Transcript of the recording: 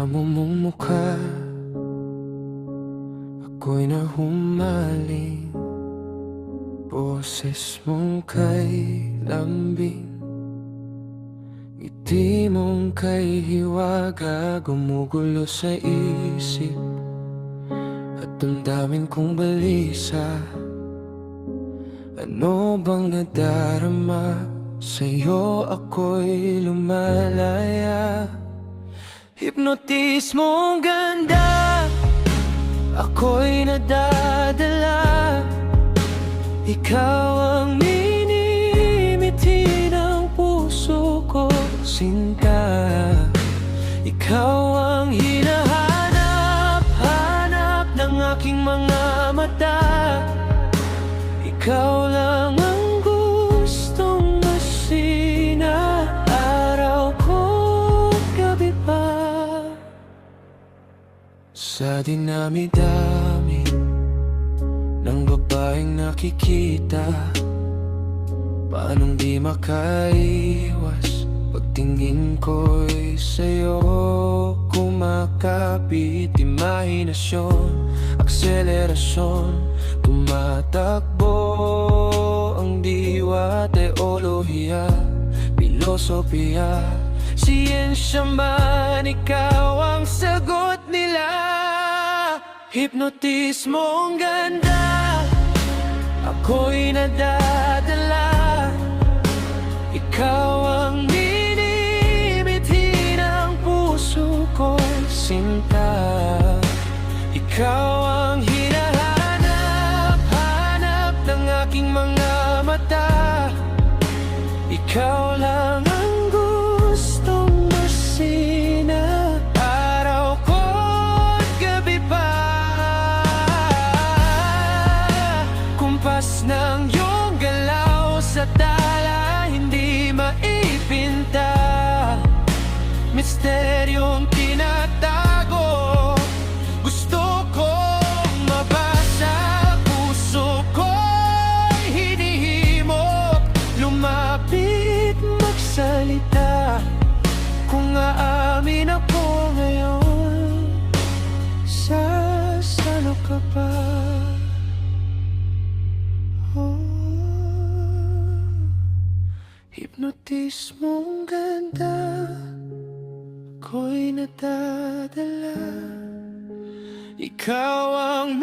amo mong mukha, ako'y nahumaling. Boses mong kay lambing, ngiti mong kay hiwaga, gumugulo sa isip at damdamin kong balisa. Ano bang nadarama sa'yo, ako'y lumalaya. Hipnotis mong ganda, ako'y nadadala. Ikaw ang minimiti ng puso ko, sinta. Ikaw ang hinahanap-hanap ng aking mga mata. Ikaw lang ang gustong masina, araw ko, gabi pa. Sa dinami-dami ng babaeng nakikita, paanong di makaiwas pagtingin ko'y sa'yo kumakapit. Imahinasyon, akselerasyon, tumatakbo ang diwa. Teolohiya, filosofiya, siyensya man, ikaw ang sagot nila. Hipnotis mong ganda, ako'y nadadala. Ikaw ang minimiti ng puso ko, sinta. Ikaw ang hinahanap-hanap ng aking mga mata. Ikaw lang ang gustong masina, araw ko't gabi pa. Kumpas ng iyong galaw sa tala, hindi maipinta. Misteryong tinatago, gusto kong mabasa. Puso ko'y hinihimok, lumapit, magsalita. Kung aamin ako ngayon, sasalo ka ba? Hipnotis mong ganda, ako'y nadadala. Ikaw ang